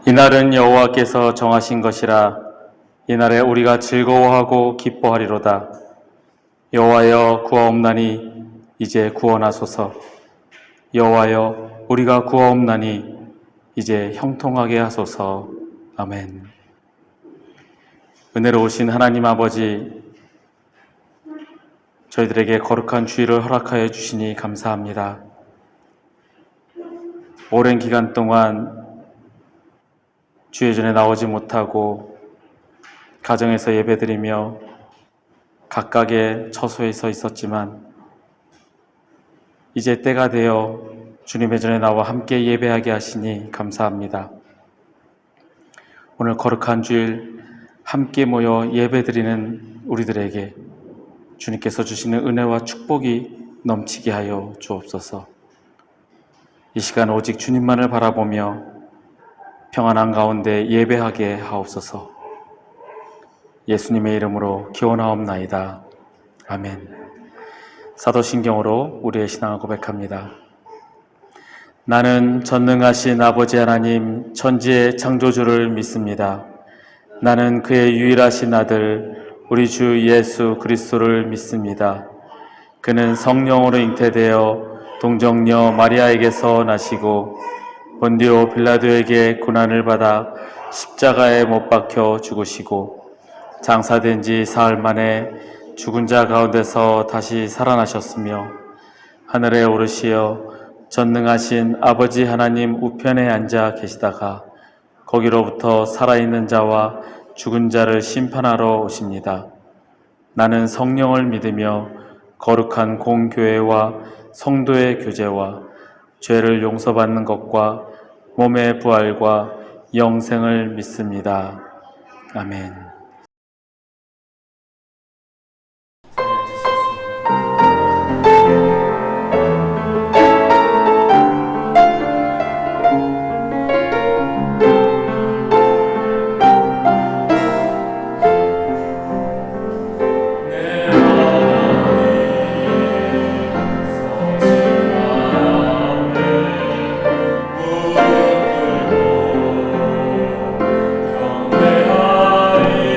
이날은 여호와께서 정하신 것이라. 이날에 우리가 즐거워하고 기뻐하리로다. 여호와여, 구하옵나니 이제 구원하소서. 여호와여, 우리가 구하옵나니 이제 형통하게 하소서. 아멘. 은혜로우신 하나님 아버지, 저희들에게 거룩한 주일을 허락하여 주시니 감사합니다. 오랜 기간 동안 주의전에 나오지 못하고 가정에서 예배드리며 각각의 처소에 서 있었지만 이제 때가 되어 주님의 전에 나와 함께 예배하게 하시니 감사합니다. 오늘 거룩한 주일 함께 모여 예배드리는 우리들에게 주님께서 주시는 은혜와 축복이 넘치게 하여 주옵소서. 이 시간 오직 주님만을 바라보며 평안한 가운데 예배하게 하옵소서. 예수님의 이름으로 기원하옵나이다. 아멘. 사도신경으로 우리의 신앙을 고백합니다. 나는 전능하신 아버지 하나님 천지의 창조주를 믿습니다. 나는 그의 유일하신 아들 우리 주 예수 그리스도를 믿습니다. 그는 성령으로 잉태되어 동정녀 마리아에게서 나시고 본디오 빌라도에게 고난을 받아 십자가에 못 박혀 죽으시고 장사된 지 사흘 만에 죽은 자 가운데서 다시 살아나셨으며 하늘에 오르시어 전능하신 아버지 하나님 우편에 앉아 계시다가 거기로부터 살아있는 자와 죽은 자를 심판하러 오십니다. 나는 성령을 믿으며 거룩한 공교회와 성도의 교제와 죄를 용서받는 것과 몸의 부활과 영생을 믿습니다. 아멘. 경배하리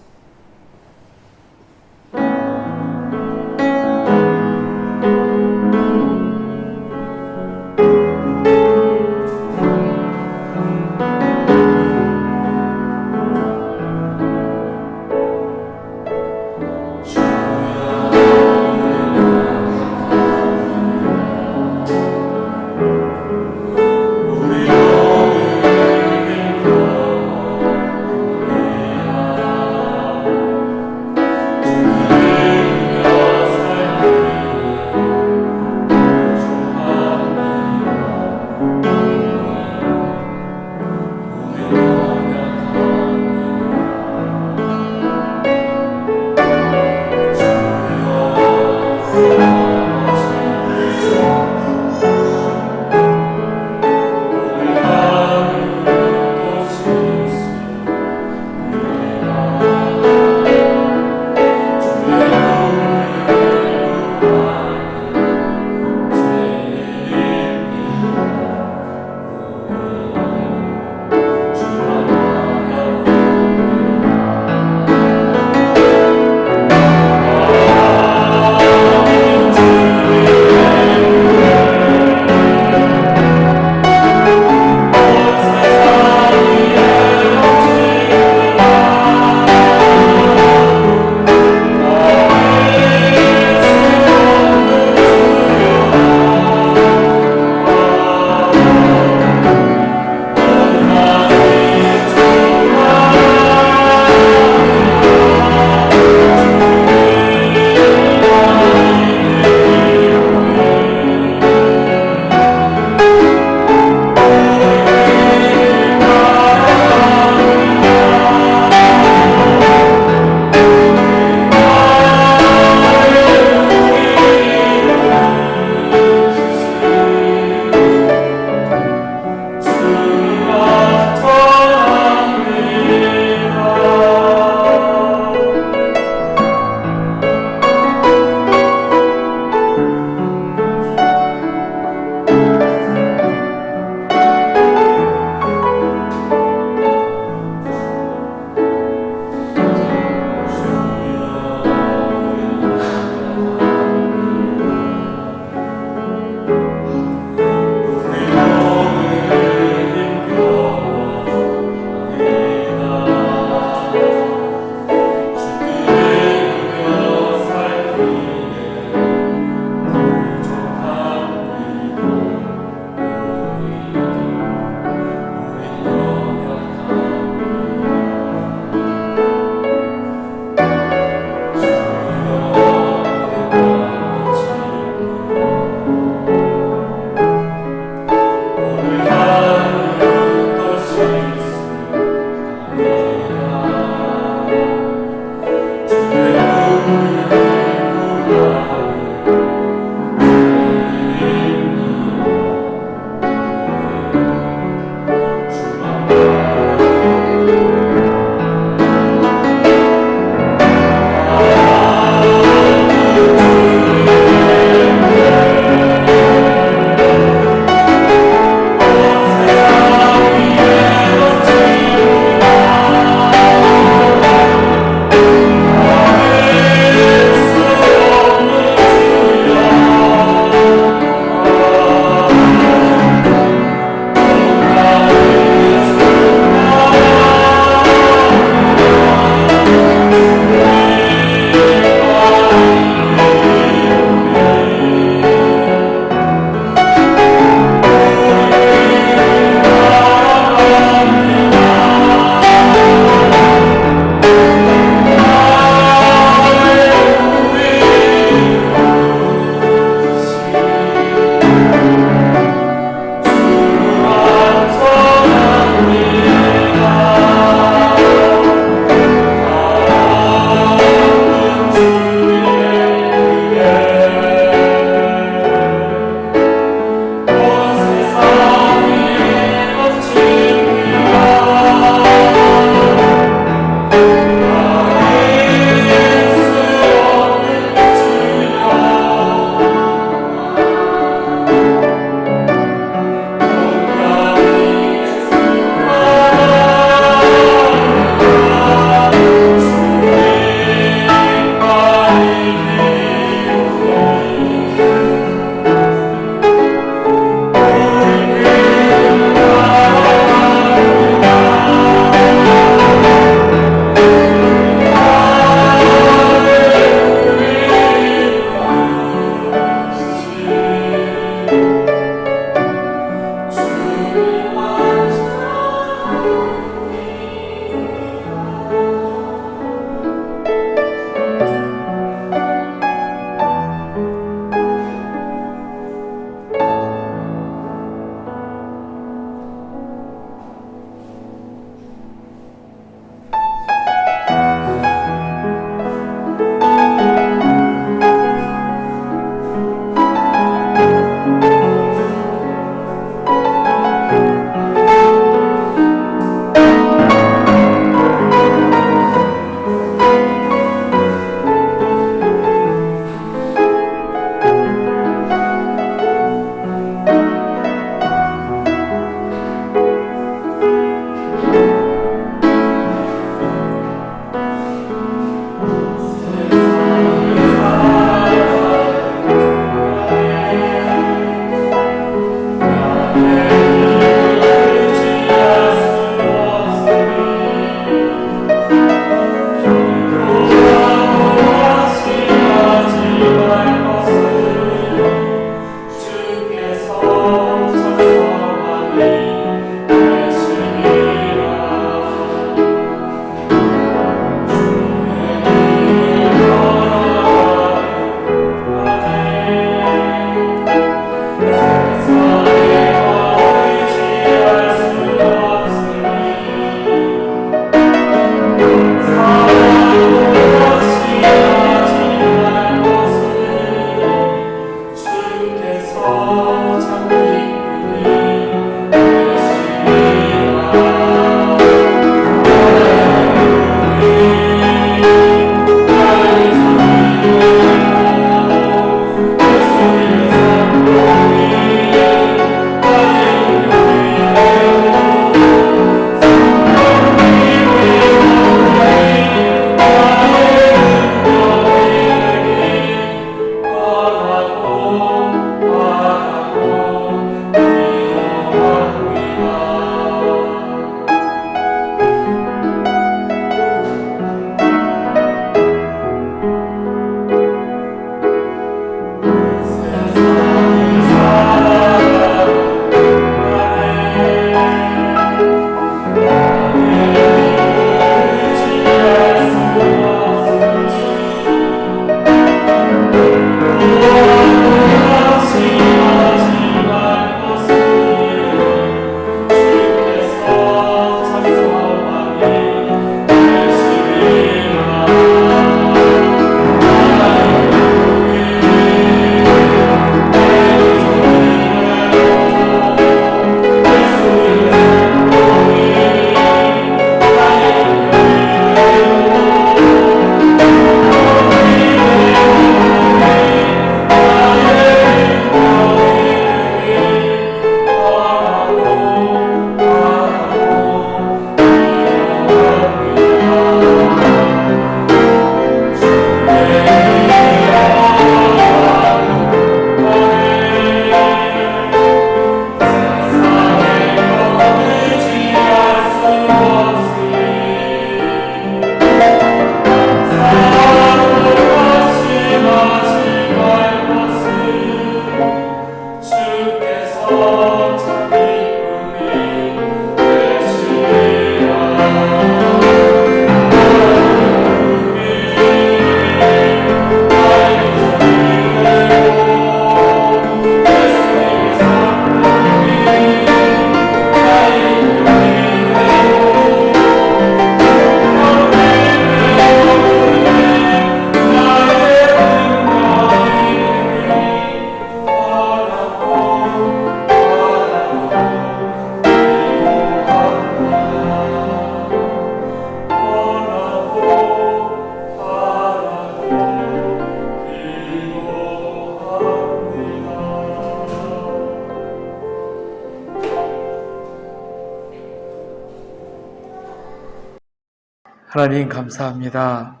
하나님 감사합니다.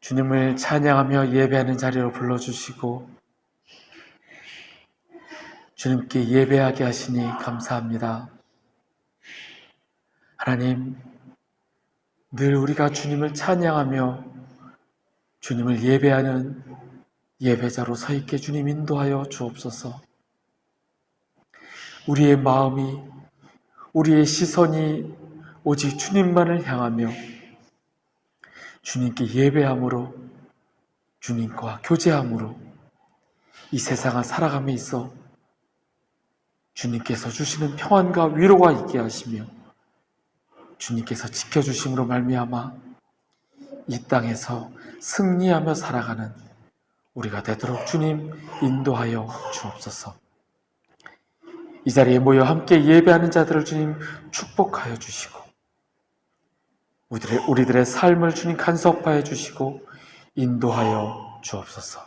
주님을 찬양하며 예배하는 자리로 불러주시고 주님께 예배하게 하시니 감사합니다. 하나님, 늘 우리가 주님을 찬양하며 주님을 예배하는 예배자로 서 있게 주님 인도하여 주옵소서. 우리의 마음이, 우리의 시선이 오직 주님만을 향하며 주님께 예배함으로, 주님과 교제함으로 이 세상을 살아감에 있어 주님께서 주시는 평안과 위로가 있게 하시며 주님께서 지켜주심으로 말미암아 이 땅에서 승리하며 살아가는 우리가 되도록 주님 인도하여 주옵소서. 이 자리에 모여 함께 예배하는 자들을 주님 축복하여 주시고 우리들의 삶을 주님 간섭하여 주시고 인도하여 주옵소서.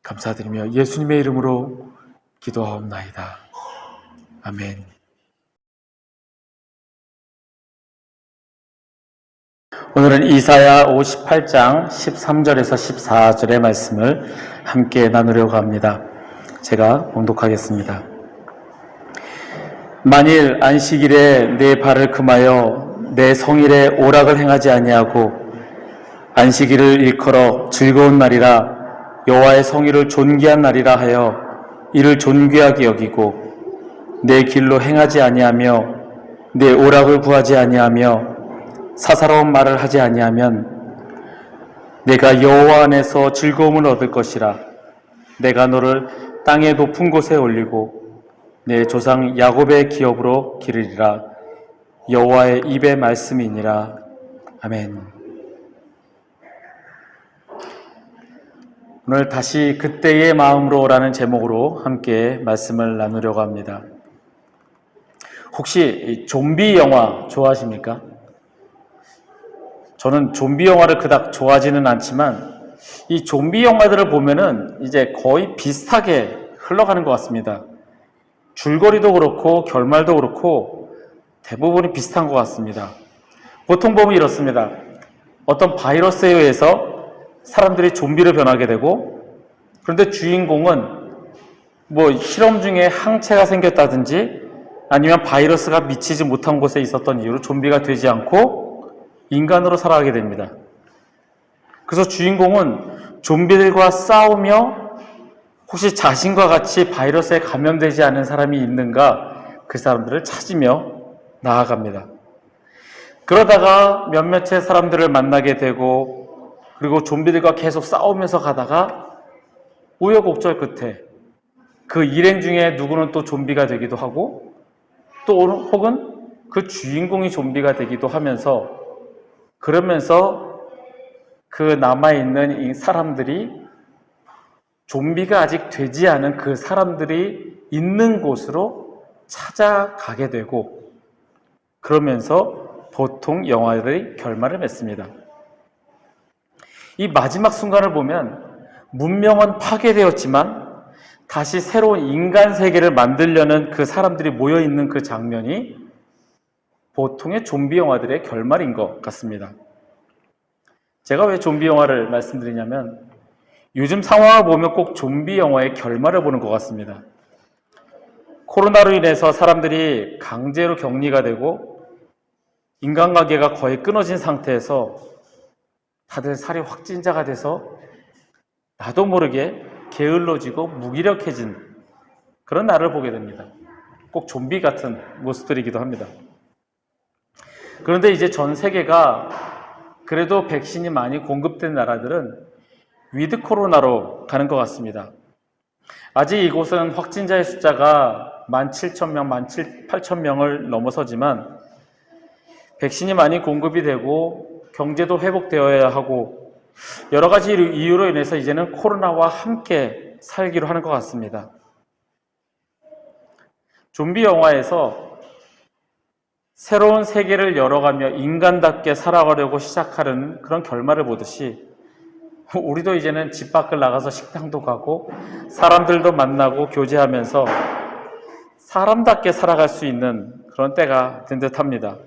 감사드리며 예수님의 이름으로 기도하옵나이다. 아멘. 오늘은 이사야 58장 13절에서 14절의 말씀을 함께 나누려고 합니다. 제가 봉독하겠습니다. 만일 안식일에 내 발을 금하여 내 성일에 오락을 행하지 아니하고 안식일을 일컬어 즐거운 날이라 여호와의 성일을 존귀한 날이라 하여 이를 존귀하게 여기고 내 길로 행하지 아니하며 내 오락을 구하지 아니하며 사사로운 말을 하지 아니하면 내가 여호와 안에서 즐거움을 얻을 것이라. 내가 너를 땅의 높은 곳에 올리고 내 조상 야곱의 기업으로 기르리라. 여호와의 입의 말씀이니라. 아멘. 오늘 다시 그때의 마음으로라는 제목으로 함께 말씀을 나누려고 합니다. 혹시 좀비 영화 좋아하십니까? 저는 좀비 영화를 그닥 좋아하지는 않지만 이 좀비 영화들을 보면은 이제 거의 비슷하게 흘러가는 것 같습니다. 줄거리도 그렇고 결말도 그렇고 대부분이 비슷한 것 같습니다. 보통 보면 이렇습니다. 어떤 바이러스에 의해서 사람들이 좀비로 변하게 되고, 그런데 주인공은 뭐 실험 중에 항체가 생겼다든지 아니면 바이러스가 미치지 못한 곳에 있었던 이유로 좀비가 되지 않고 인간으로 살아가게 됩니다. 그래서 주인공은 좀비들과 싸우며 혹시 자신과 같이 바이러스에 감염되지 않은 사람이 있는가 그 사람들을 찾으며 나아갑니다. 그러다가 몇몇의 사람들을 만나게 되고 그리고 좀비들과 계속 싸우면서 가다가 우여곡절 끝에 그 일행 중에 누구는 또 좀비가 되기도 하고 또 혹은 그 주인공이 좀비가 되기도 하면서 그러면서 그 남아있는 이 사람들이 좀비가 아직 되지 않은 그 사람들이 있는 곳으로 찾아가게 되고 그러면서 보통 영화들의 결말을 맺습니다. 이 마지막 순간을 보면 문명은 파괴되었지만 다시 새로운 인간 세계를 만들려는 그 사람들이 모여있는 그 장면이 보통의 좀비 영화들의 결말인 것 같습니다. 제가 왜 좀비 영화를 말씀드리냐면 요즘 상황을 보면 꼭 좀비 영화의 결말을 보는 것 같습니다. 코로나로 인해서 사람들이 강제로 격리가 되고 인간관계가 거의 끊어진 상태에서 다들 살이 확진자가 돼서 나도 모르게 게을러지고 무기력해진 그런 날을 보게 됩니다. 꼭 좀비 같은 모습들이기도 합니다. 그런데 이제 전 세계가 그래도 백신이 많이 공급된 나라들은 위드 코로나로 가는 것 같습니다. 아직 이곳은 확진자의 숫자가 17,000명, 18,000명을 넘어서지만 백신이 많이 공급이 되고 경제도 회복되어야 하고 여러 가지 이유로 인해서 이제는 코로나와 함께 살기로 하는 것 같습니다. 좀비 영화에서 새로운 세계를 열어가며 인간답게 살아가려고 시작하는 그런 결말을 보듯이 우리도 이제는 집 밖을 나가서 식당도 가고 사람들도 만나고 교제하면서 사람답게 살아갈 수 있는 그런 때가 된 듯합니다.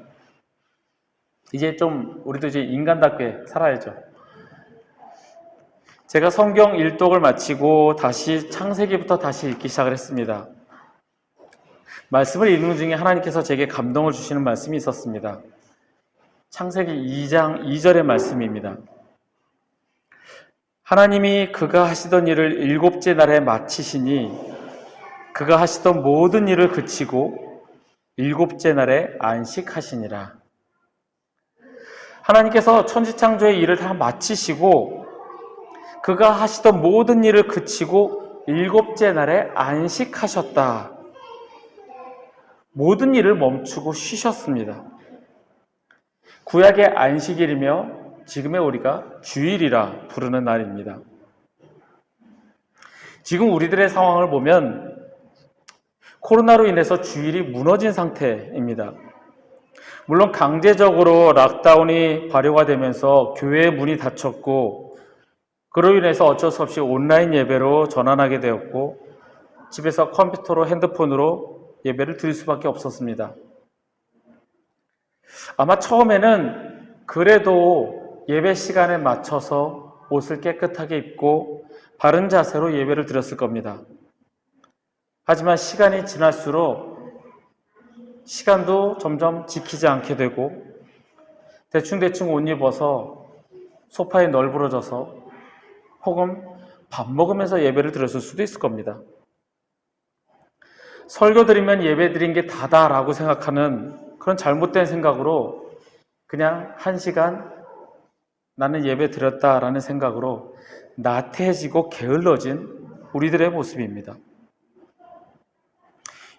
이제 좀 우리도 이제 인간답게 살아야죠. 제가 성경 일독을 마치고 다시 창세기부터 다시 읽기 시작을 했습니다. 말씀을 읽는 중에 하나님께서 제게 감동을 주시는 말씀이 있었습니다. 창세기 2장 2절의 말씀입니다. 하나님이 그가 하시던 일을 일곱째 날에 마치시니 그가 하시던 모든 일을 그치고 일곱째 날에 안식하시니라. 하나님께서 천지창조의 일을 다 마치시고 그가 하시던 모든 일을 그치고 일곱째 날에 안식하셨다. 모든 일을 멈추고 쉬셨습니다. 구약의 안식일이며 지금의 우리가 주일이라 부르는 날입니다. 지금 우리들의 상황을 보면 코로나로 인해서 주일이 무너진 상태입니다. 물론 강제적으로 락다운이 발효가 되면서 교회의 문이 닫혔고 그로 인해서 어쩔 수 없이 온라인 예배로 전환하게 되었고 집에서 컴퓨터로 핸드폰으로 예배를 드릴 수밖에 없었습니다. 아마 처음에는 그래도 예배 시간에 맞춰서 옷을 깨끗하게 입고 바른 자세로 예배를 드렸을 겁니다. 하지만 시간이 지날수록 시간도 점점 지키지 않게 되고 대충대충 옷 입어서 소파에 널브러져서 혹은 밥 먹으면서 예배를 드렸을 수도 있을 겁니다. 설교 드리면 예배 드린 게 다다라고 생각하는 그런 잘못된 생각으로 그냥 1시간 나는 예배 드렸다라는 생각으로 나태해지고 게을러진 우리들의 모습입니다.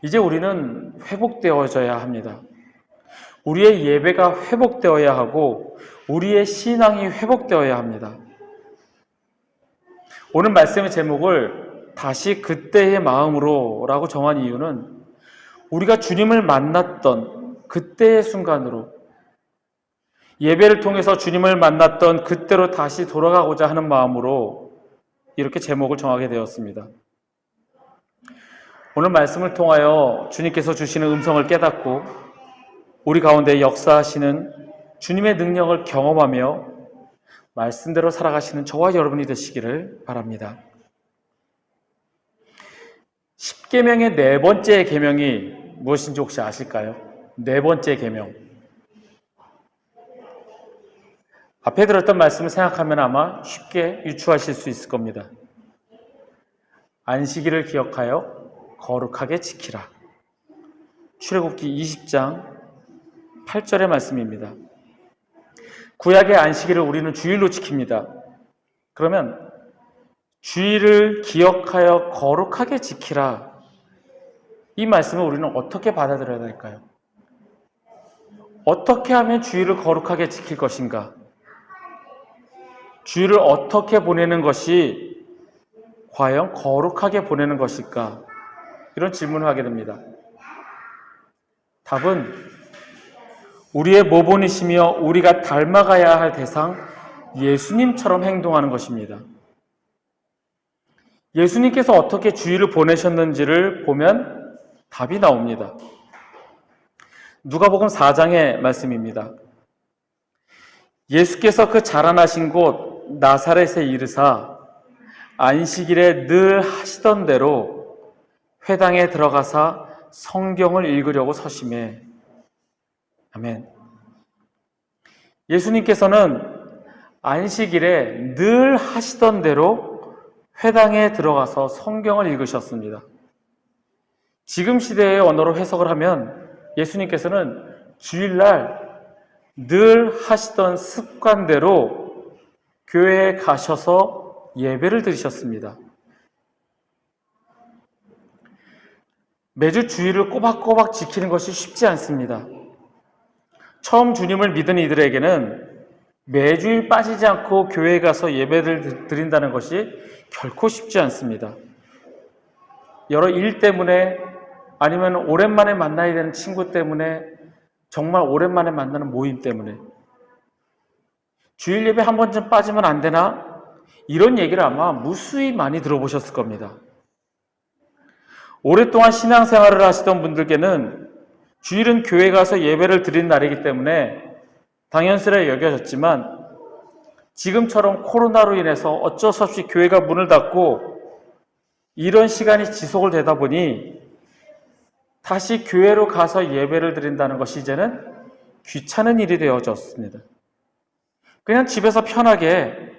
이제 우리는 회복되어져야 합니다. 우리의 예배가 회복되어야 하고 우리의 신앙이 회복되어야 합니다. 오늘 말씀의 제목을 다시 그때의 마음으로 라고 정한 이유는 우리가 주님을 만났던 그때의 순간으로 예배를 통해서 주님을 만났던 그때로 다시 돌아가고자 하는 마음으로 이렇게 제목을 정하게 되었습니다. 오늘 말씀을 통하여 주님께서 주시는 음성을 깨닫고 우리 가운데 역사하시는 주님의 능력을 경험하며 말씀대로 살아가시는 저와 여러분이 되시기를 바랍니다. 10계명의 네 번째 계명이 무엇인지 혹시 아실까요? 네 번째 계명. 앞에 들었던 말씀을 생각하면 아마 쉽게 유추하실 수 있을 겁니다. 안식일을 기억하여 거룩하게 지키라. 출애굽기 20장 8절의 말씀입니다. 구약의 안식일을 우리는 주일로 지킵니다. 그러면 주일을 기억하여 거룩하게 지키라. 이 말씀을 우리는 어떻게 받아들여야 될까요? 어떻게 하면 주일을 거룩하게 지킬 것인가? 주일을 어떻게 보내는 것이 과연 거룩하게 보내는 것일까? 이런 질문을 하게 됩니다. 답은 우리의 모본이시며 우리가 닮아가야 할 대상 예수님처럼 행동하는 것입니다. 예수님께서 어떻게 주일을 보내셨는지를 보면 답이 나옵니다. 누가복음 4장의 말씀입니다. 예수께서 그 자라나신 곳 나사렛에 이르사 안식일에 늘 하시던 대로 회당에 들어가사 성경을 읽으려고 서심해. 아멘. 예수님께서는 안식일에 늘 하시던 대로 회당에 들어가서 성경을 읽으셨습니다. 지금 시대의 언어로 해석을 하면 예수님께서는 주일날 늘 하시던 습관대로 교회에 가셔서 예배를 드리셨습니다. 매주 주일을 꼬박꼬박 지키는 것이 쉽지 않습니다. 처음 주님을 믿은 이들에게는 매주일 빠지지 않고 교회에 가서 예배를 드린다는 것이 결코 쉽지 않습니다. 여러 일 때문에 아니면 오랜만에 만나야 되는 친구 때문에 정말 오랜만에 만나는 모임 때문에 주일 예배 한 번쯤 빠지면 안 되나? 이런 얘기를 아마 무수히 많이 들어보셨을 겁니다. 오랫동안 신앙생활을 하시던 분들께는 주일은 교회 가서 예배를 드리는 날이기 때문에 당연스레 여겨졌지만 지금처럼 코로나로 인해서 어쩔 수 없이 교회가 문을 닫고 이런 시간이 지속을 되다 보니 다시 교회로 가서 예배를 드린다는 것이 이제는 귀찮은 일이 되어졌습니다. 그냥 집에서 편하게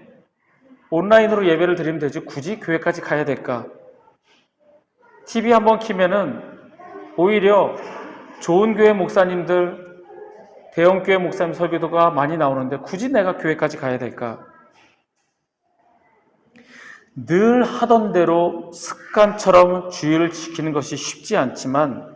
온라인으로 예배를 드리면 되지 굳이 교회까지 가야 될까? TV 한번 키면은 오히려 좋은 교회 목사님들, 대형교회 목사님 설교도가 많이 나오는데 굳이 내가 교회까지 가야 될까? 늘 하던 대로 습관처럼 주의를 지키는 것이 쉽지 않지만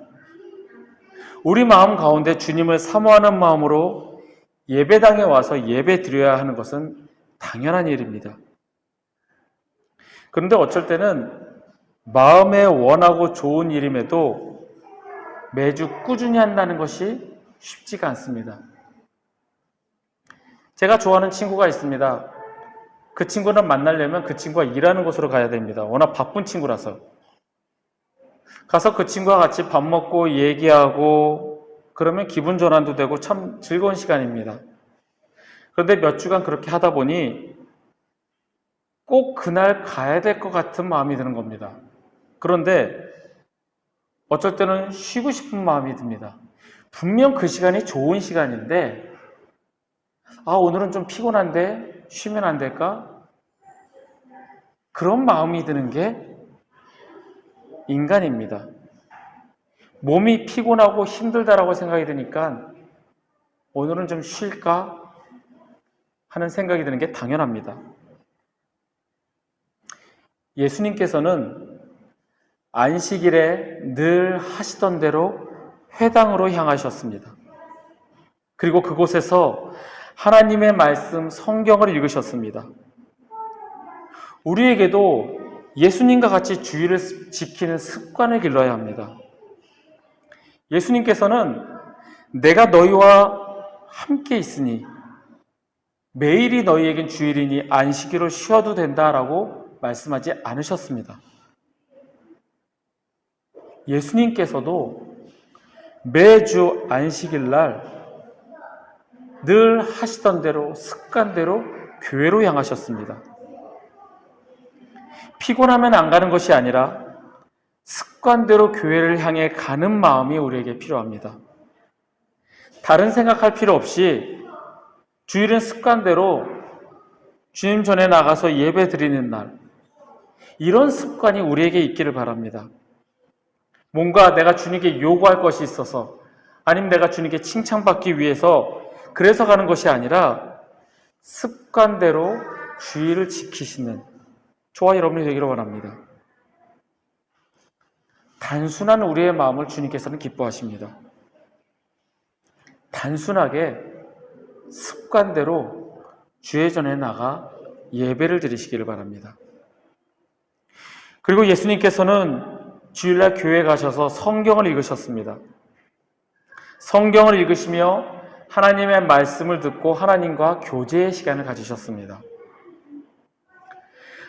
우리 마음 가운데 주님을 사모하는 마음으로 예배당에 와서 예배 드려야 하는 것은 당연한 일입니다. 그런데 어쩔 때는 마음에 원하고 좋은 일임에도 매주 꾸준히 한다는 것이 쉽지가 않습니다. 제가 좋아하는 친구가 있습니다. 그 친구를 만나려면 그 친구가 일하는 곳으로 가야 됩니다. 워낙 바쁜 친구라서. 가서 그 친구와 같이 밥 먹고 얘기하고 그러면 기분 전환도 되고 참 즐거운 시간입니다. 그런데 몇 주간 그렇게 하다 보니 꼭 그날 가야 될 것 같은 마음이 드는 겁니다. 그런데 어쩔 때는 쉬고 싶은 마음이 듭니다. 분명 그 시간이 좋은 시간인데 오늘은 좀 피곤한데 쉬면 안 될까? 그런 마음이 드는 게 인간입니다. 몸이 피곤하고 힘들다라고 생각이 드니까 오늘은 좀 쉴까? 하는 생각이 드는 게 당연합니다. 예수님께서는 안식일에 늘 하시던 대로 회당으로 향하셨습니다. 그리고 그곳에서 하나님의 말씀 성경을 읽으셨습니다. 우리에게도 예수님과 같이 주의를 지키는 습관을 길러야 합니다. 예수님께서는 내가 너희와 함께 있으니 매일이 너희에겐 주일이니 안식일을 쉬어도 된다라고 말씀하지 않으셨습니다. 예수님께서도 매주 안식일 날 늘 하시던 대로 습관대로 교회로 향하셨습니다. 피곤하면 안 가는 것이 아니라 습관대로 교회를 향해 가는 마음이 우리에게 필요합니다. 다른 생각할 필요 없이 주일은 습관대로 주님 전에 나가서 예배 드리는 날, 이런 습관이 우리에게 있기를 바랍니다. 뭔가 내가 주님께 요구할 것이 있어서 아니면 내가 주님께 칭찬받기 위해서 그래서 가는 것이 아니라 습관대로 주의를 지키시는 저와 여러분이 되기를 원합니다. 단순한 우리의 마음을 주님께서는 기뻐하십니다. 단순하게 습관대로 주의 전에 나가 예배를 드리시기를 바랍니다. 그리고 예수님께서는 주일날 교회에 가셔서 성경을 읽으셨습니다. 성경을 읽으시며 하나님의 말씀을 듣고 하나님과 교제의 시간을 가지셨습니다.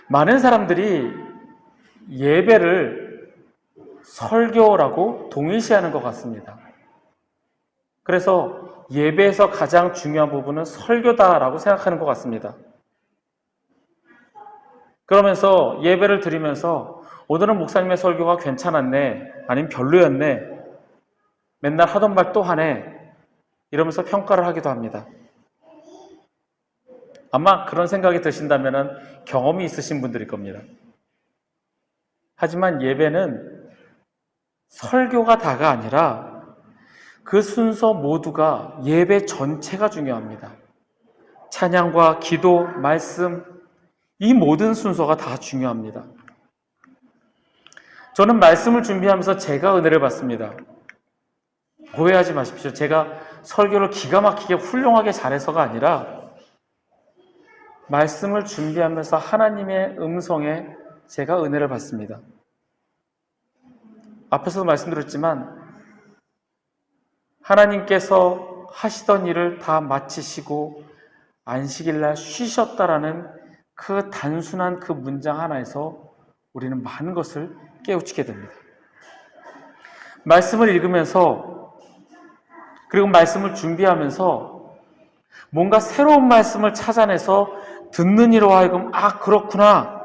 많은 사람들이 예배를 설교라고 동일시하는 것 같습니다. 그래서 예배에서 가장 중요한 부분은 설교다라고 생각하는 것 같습니다. 그러면서 예배를 드리면서 오늘은 목사님의 설교가 괜찮았네, 아니면 별로였네, 맨날 하던 말 또 하네, 이러면서 평가를 하기도 합니다. 아마 그런 생각이 드신다면 경험이 있으신 분들일 겁니다. 하지만 예배는 설교가 다가 아니라 그 순서 모두가 예배 전체가 중요합니다. 찬양과 기도, 말씀, 이 모든 순서가 다 중요합니다. 저는 말씀을 준비하면서 제가 은혜를 받습니다. 오해하지 마십시오. 제가 설교를 기가 막히게 훌륭하게 잘해서가 아니라 말씀을 준비하면서 하나님의 음성에 제가 은혜를 받습니다. 앞에서도 말씀드렸지만 하나님께서 하시던 일을 다 마치시고 안식일날 쉬셨다라는 그 단순한 그 문장 하나에서 우리는 많은 것을 깨우치게 됩니다. 말씀을 읽으면서 그리고 말씀을 준비하면서 뭔가 새로운 말씀을 찾아내서 듣는 이로 하여금 그렇구나.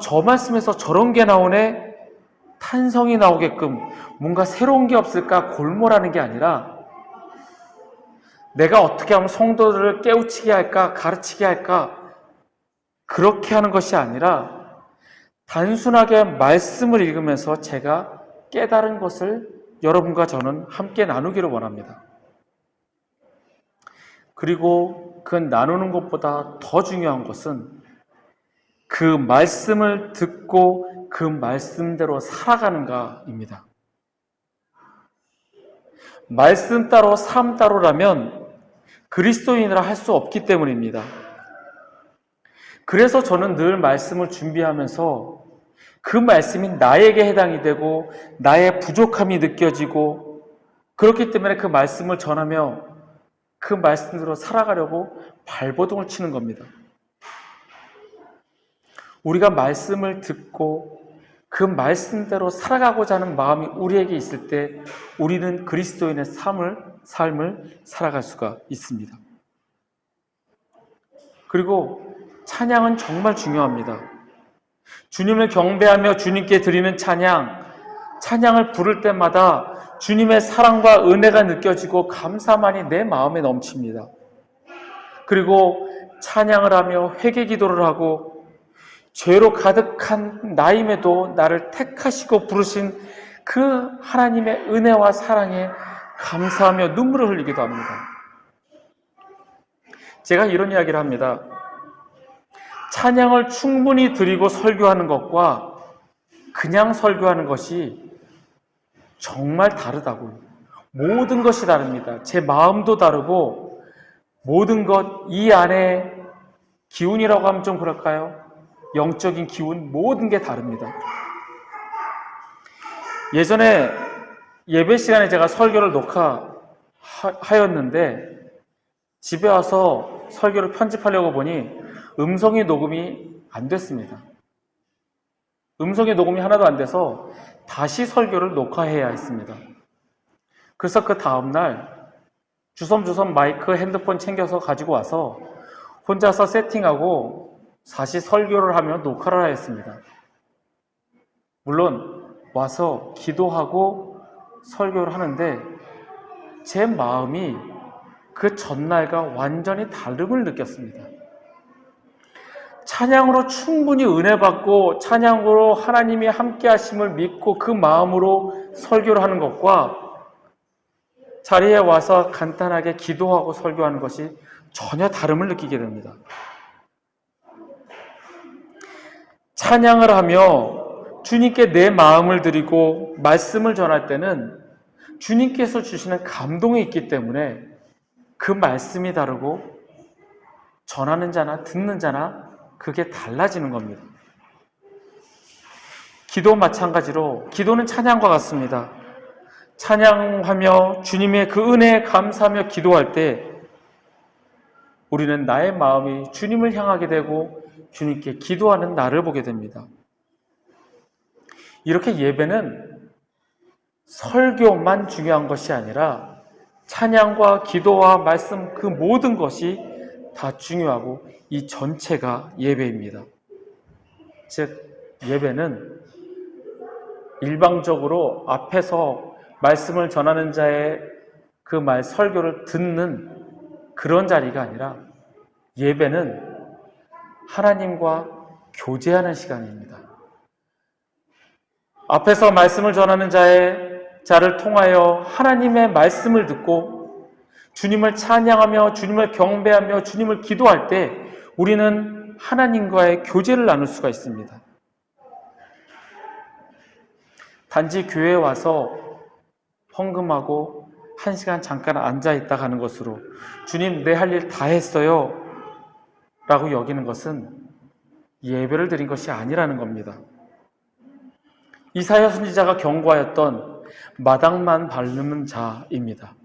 저 말씀에서 저런 게 나오네. 탄성이 나오게끔 뭔가 새로운 게 없을까 골몰하는 게 아니라 내가 어떻게 하면 성도들을 깨우치게 할까, 가르치게 할까, 그렇게 하는 것이 아니라 단순하게 말씀을 읽으면서 제가 깨달은 것을 여러분과 저는 함께 나누기를 원합니다. 그리고 그 나누는 것보다 더 중요한 것은 그 말씀을 듣고 그 말씀대로 살아가는가입니다. 말씀 따로 삶 따로라면 그리스도인이라 할 수 없기 때문입니다. 그래서 저는 늘 말씀을 준비하면서 그 말씀이 나에게 해당이 되고 나의 부족함이 느껴지고 그렇기 때문에 그 말씀을 전하며 그 말씀대로 살아가려고 발버둥을 치는 겁니다. 우리가 말씀을 듣고 그 말씀대로 살아가고자 하는 마음이 우리에게 있을 때 우리는 그리스도인의 삶을 살아갈 수가 있습니다. 그리고 찬양은 정말 중요합니다. 주님을 경배하며 주님께 드리는 찬양을 부를 때마다 주님의 사랑과 은혜가 느껴지고 감사만이 내 마음에 넘칩니다. 그리고 찬양을 하며 회개 기도를 하고 죄로 가득한 나임에도 나를 택하시고 부르신 그 하나님의 은혜와 사랑에 감사하며 눈물을 흘리기도 합니다. 제가 이런 이야기를 합니다. 찬양을 충분히 드리고 설교하는 것과 그냥 설교하는 것이 정말 다르다고요. 모든 것이 다릅니다. 제 마음도 다르고 모든 것, 이 안에 기운이라고 하면 좀 그럴까요? 영적인 기운, 모든 게 다릅니다. 예전에 예배 시간에 제가 설교를 녹화하였는데 집에 와서 설교를 편집하려고 보니 음성이 녹음이 안 됐습니다. 음성이 녹음이 하나도 안 돼서 다시 설교를 녹화해야 했습니다. 그래서 그 다음날 주섬주섬 마이크, 핸드폰 챙겨서 가지고 와서 혼자서 세팅하고 다시 설교를 하며 녹화를 하였습니다. 물론 와서 기도하고 설교를 하는데 제 마음이 그 전날과 완전히 다름을 느꼈습니다. 찬양으로 충분히 은혜 받고 찬양으로 하나님이 함께 하심을 믿고 그 마음으로 설교를 하는 것과 자리에 와서 간단하게 기도하고 설교하는 것이 전혀 다름을 느끼게 됩니다. 찬양을 하며 주님께 내 마음을 드리고 말씀을 전할 때는 주님께서 주시는 감동이 있기 때문에 그 말씀이 다르고 전하는 자나 듣는 자나 그게 달라지는 겁니다. 기도 마찬가지로 기도는 찬양과 같습니다. 찬양하며 주님의 그 은혜에 감사하며 기도할 때 우리는 나의 마음이 주님을 향하게 되고 주님께 기도하는 나를 보게 됩니다. 이렇게 예배는 설교만 중요한 것이 아니라 찬양과 기도와 말씀 그 모든 것이 다 중요하고 이 전체가 예배입니다. 즉 예배는 일방적으로 앞에서 말씀을 전하는 자의 그 말 설교를 듣는 그런 자리가 아니라 예배는 하나님과 교제하는 시간입니다. 앞에서 말씀을 전하는 자를 통하여 하나님의 말씀을 듣고 주님을 찬양하며 주님을 경배하며 주님을 기도할 때 우리는 하나님과의 교제를 나눌 수가 있습니다. 단지 교회에 와서 헌금하고 1시간 잠깐 앉아있다 가는 것으로 주님 내 할 일 다 했어요 라고 여기는 것은 예배를 드린 것이 아니라는 겁니다. 이사야 선지자가 경고하였던 마당만 밟는 자입니다.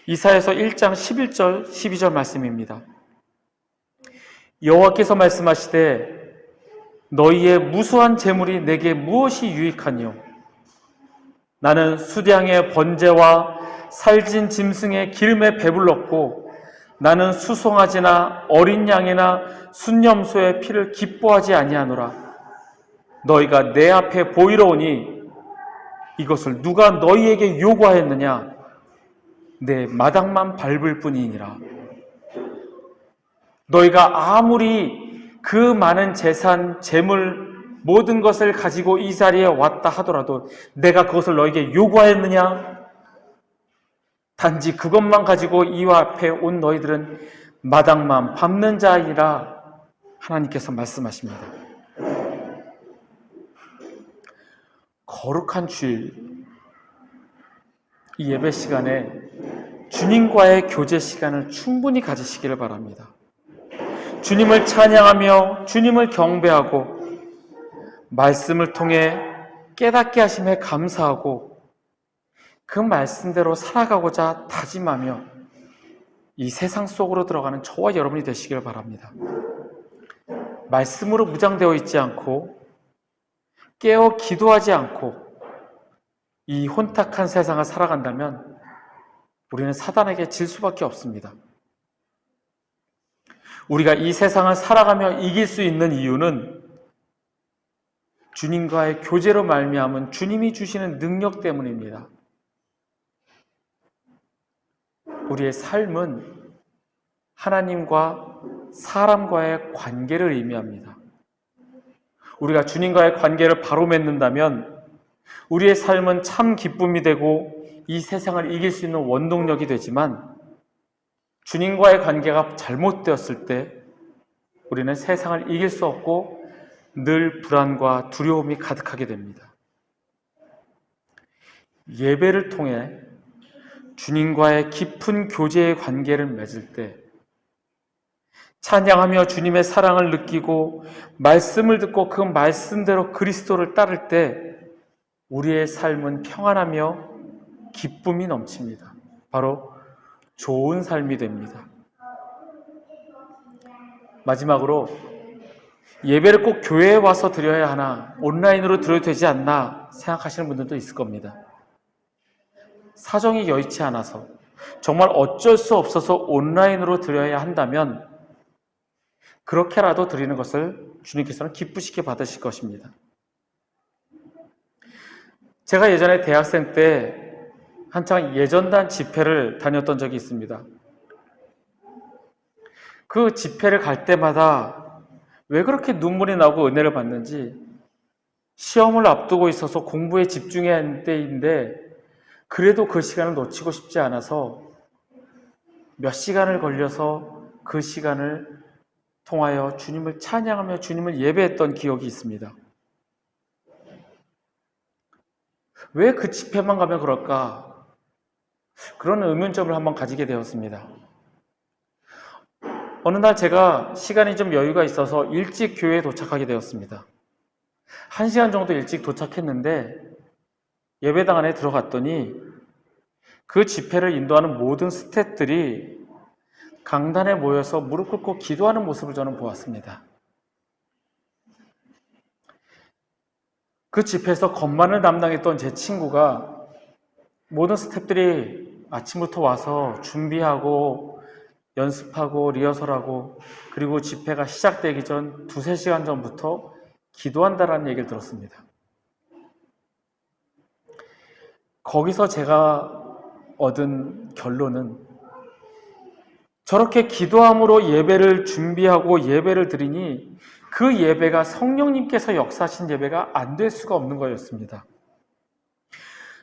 이사야서 1장 11절 12절 말씀입니다. 여호와께서 말씀하시되 너희의 무수한 재물이 내게 무엇이 유익하니요 나는 수량의 번제와 살진 짐승의 기름에 배불렀고 나는 수송아지나 어린 양이나 순념소의 피를 기뻐하지 아니하노라. 너희가 내 앞에 보이러 오니 이것을 누가 너희에게 요구하였느냐? 내 마당만 밟을 뿐이니라. 너희가 아무리 그 많은 재산, 재물, 모든 것을 가지고 이 자리에 왔다 하더라도 내가 그것을 너에게 요구하였느냐? 단지 그것만 가지고 이 앞에 온 너희들은 마당만 밟는 자이라 하나님께서 말씀하십니다. 거룩한 주일, 이 예배 시간에 주님과의 교제 시간을 충분히 가지시기를 바랍니다. 주님을 찬양하며 주님을 경배하고 말씀을 통해 깨닫게 하심에 감사하고 그 말씀대로 살아가고자 다짐하며 이 세상 속으로 들어가는 저와 여러분이 되시길 바랍니다. 말씀으로 무장되어 있지 않고 깨어 기도하지 않고 이 혼탁한 세상을 살아간다면 우리는 사단에게 질 수밖에 없습니다. 우리가 이 세상을 살아가며 이길 수 있는 이유는 주님과의 교제로 말미암은 주님이 주시는 능력 때문입니다. 우리의 삶은 하나님과 사람과의 관계를 의미합니다. 우리가 주님과의 관계를 바로 맺는다면 우리의 삶은 참 기쁨이 되고 이 세상을 이길 수 있는 원동력이 되지만 주님과의 관계가 잘못되었을 때 우리는 세상을 이길 수 없고 늘 불안과 두려움이 가득하게 됩니다. 예배를 통해 주님과의 깊은 교제의 관계를 맺을 때 찬양하며 주님의 사랑을 느끼고 말씀을 듣고 그 말씀대로 그리스도를 따를 때 우리의 삶은 평안하며 기쁨이 넘칩니다. 바로 좋은 삶이 됩니다. 마지막으로 예배를 꼭 교회에 와서 드려야 하나, 온라인으로 드려도 되지 않나 생각하시는 분들도 있을 겁니다. 사정이 여의치 않아서 정말 어쩔 수 없어서 온라인으로 드려야 한다면 그렇게라도 드리는 것을 주님께서는 기쁘시게 받으실 것입니다. 제가 예전에 대학생 때 한창 예전단 집회를 다녔던 적이 있습니다. 그 집회를 갈 때마다 왜 그렇게 눈물이 나고 은혜를 받는지 시험을 앞두고 있어서 공부에 집중해야 하는 때인데 그래도 그 시간을 놓치고 싶지 않아서 몇 시간을 걸려서 그 시간을 통하여 주님을 찬양하며 주님을 예배했던 기억이 있습니다. 왜 그 집회만 가면 그럴까? 그런 의문점을 한번 가지게 되었습니다. 어느 날 제가 시간이 좀 여유가 있어서 일찍 교회에 도착하게 되었습니다. 1시간 정도 일찍 도착했는데 예배당 안에 들어갔더니 그 집회를 인도하는 모든 스태프들이 강단에 모여서 무릎 꿇고 기도하는 모습을 저는 보았습니다. 그 집회에서 건반을 담당했던 제 친구가 모든 스태프들이 아침부터 와서 준비하고 연습하고 리허설하고 그리고 집회가 시작되기 전 2-3시간 전부터 기도한다라는 얘기를 들었습니다. 거기서 제가 얻은 결론은 저렇게 기도함으로 예배를 준비하고 예배를 드리니 그 예배가 성령님께서 역사하신 예배가 안 될 수가 없는 거였습니다.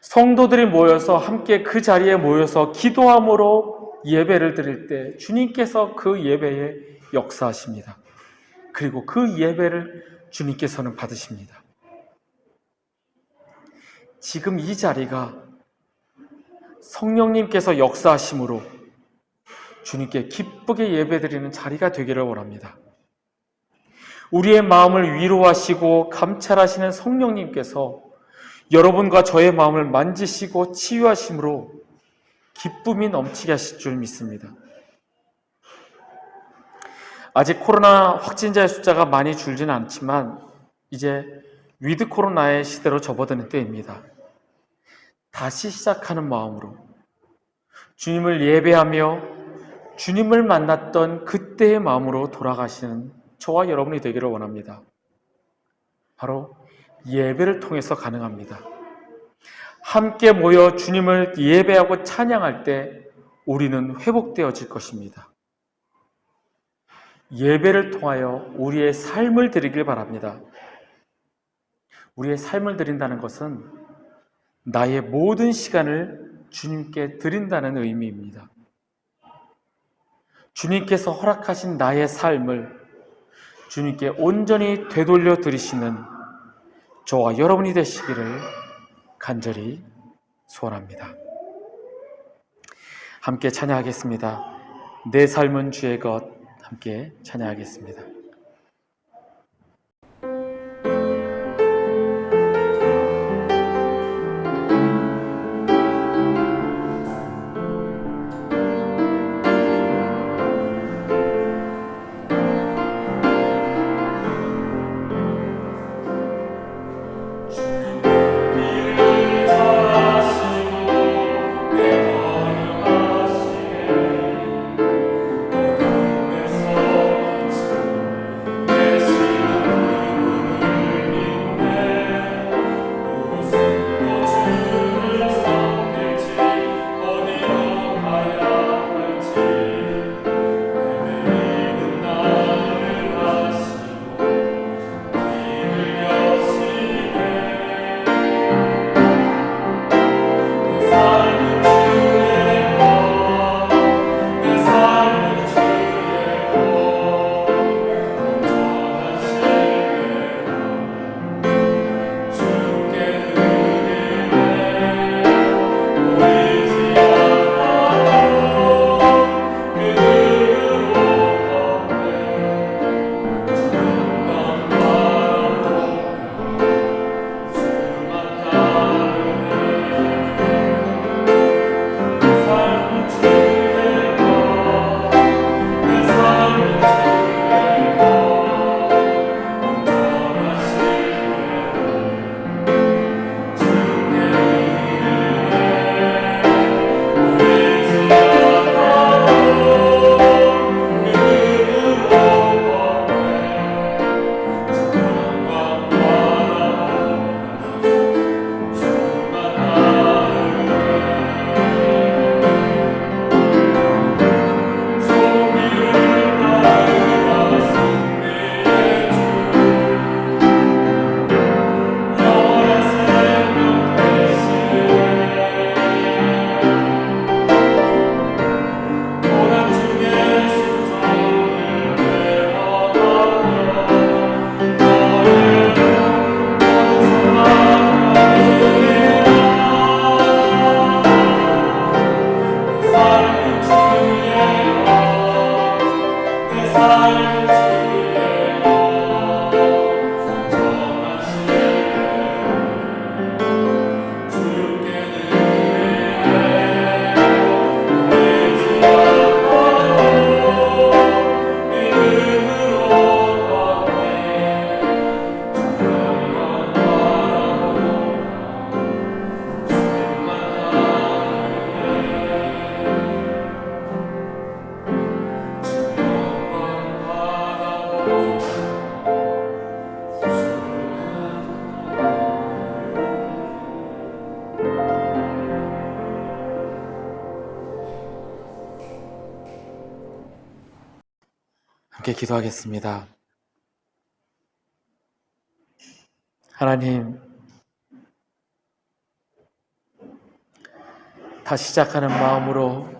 성도들이 모여서 함께 그 자리에 모여서 기도함으로 예배를 드릴 때 주님께서 그 예배에 역사하십니다. 그리고 그 예배를 주님께서는 받으십니다. 지금 이 자리가 성령님께서 역사하심으로 주님께 기쁘게 예배드리는 자리가 되기를 원합니다. 우리의 마음을 위로하시고 감찰하시는 성령님께서 여러분과 저의 마음을 만지시고 치유하심으로 기쁨이 넘치게 하실 줄 믿습니다. 아직 코로나 확진자의 숫자가 많이 줄지는 않지만 이제 위드 코로나의 시대로 접어드는 때입니다. 다시 시작하는 마음으로 주님을 예배하며 주님을 만났던 그때의 마음으로 돌아가시는 저와 여러분이 되기를 원합니다. 바로 예배를 통해서 가능합니다. 함께 모여 주님을 예배하고 찬양할 때 우리는 회복되어질 것입니다. 예배를 통하여 우리의 삶을 드리길 바랍니다. 우리의 삶을 드린다는 것은 나의 모든 시간을 주님께 드린다는 의미입니다. 주님께서 허락하신 나의 삶을 주님께 온전히 되돌려 드리시는 저와 여러분이 되시기를 간절히 소원합니다. 함께 찬양하겠습니다. 내 삶은 주의 것. 함께 찬양하겠습니다. 함께 기도하겠습니다. 하나님, 다시 시작하는 마음으로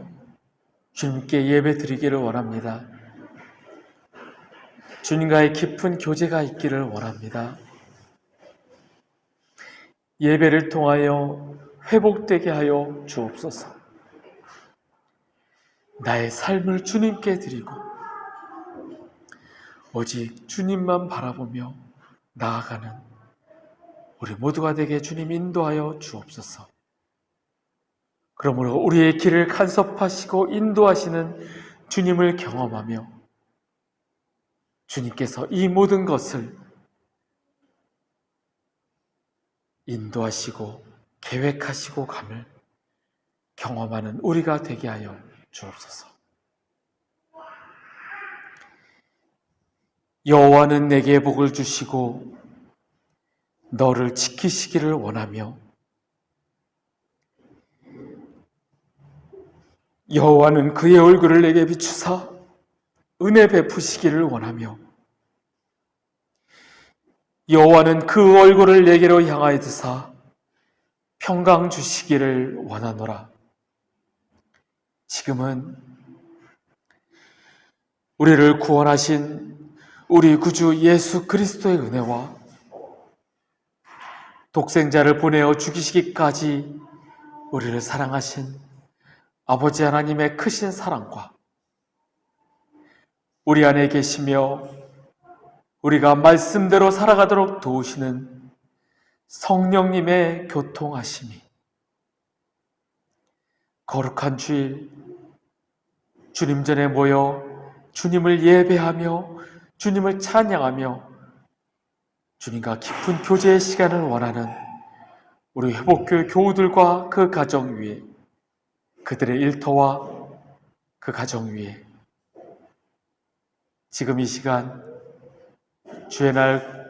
주님께 예배 드리기를 원합니다. 주님과의 깊은 교제가 있기를 원합니다. 예배를 통하여 회복되게 하여 주옵소서. 나의 삶을 주님께 드리고 오직 주님만 바라보며 나아가는 우리 모두가 되게 주님 인도하여 주옵소서. 그러므로 우리의 길을 간섭하시고 인도하시는 주님을 경험하며 주님께서 이 모든 것을 인도하시고 계획하시고 감을 경험하는 우리가 되게 하여 주옵소서. 여호와는 내게 복을 주시고 너를 지키시기를 원하며, 여호와는 그의 얼굴을 내게 비추사 은혜 베푸시기를 원하며, 여호와는 그 얼굴을 내게로 향하여 드사 평강 주시기를 원하노라. 지금은 우리를 구원하신 우리 구주 예수 그리스도의 은혜와 독생자를 보내어 죽이시기까지 우리를 사랑하신 아버지 하나님의 크신 사랑과 우리 안에 계시며 우리가 말씀대로 살아가도록 도우시는 성령님의 교통하심이 거룩한 주일 주님 전에 모여 주님을 예배하며 주님을 찬양하며 주님과 깊은 교제의 시간을 원하는 우리 회복교회 교우들과 그 가정 위에, 그들의 일터와 그 가정 위에 지금 이 시간 주의 날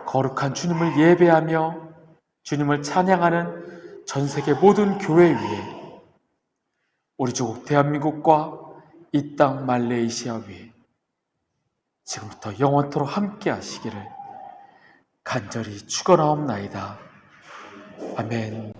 거룩한 주님을 예배하며 주님을 찬양하는 전 세계 모든 교회 위에, 우리 조국 대한민국과 이 땅 말레이시아 위에 지금부터 영원토록 함께 하시기를 간절히 축원하옵나이다. 아멘.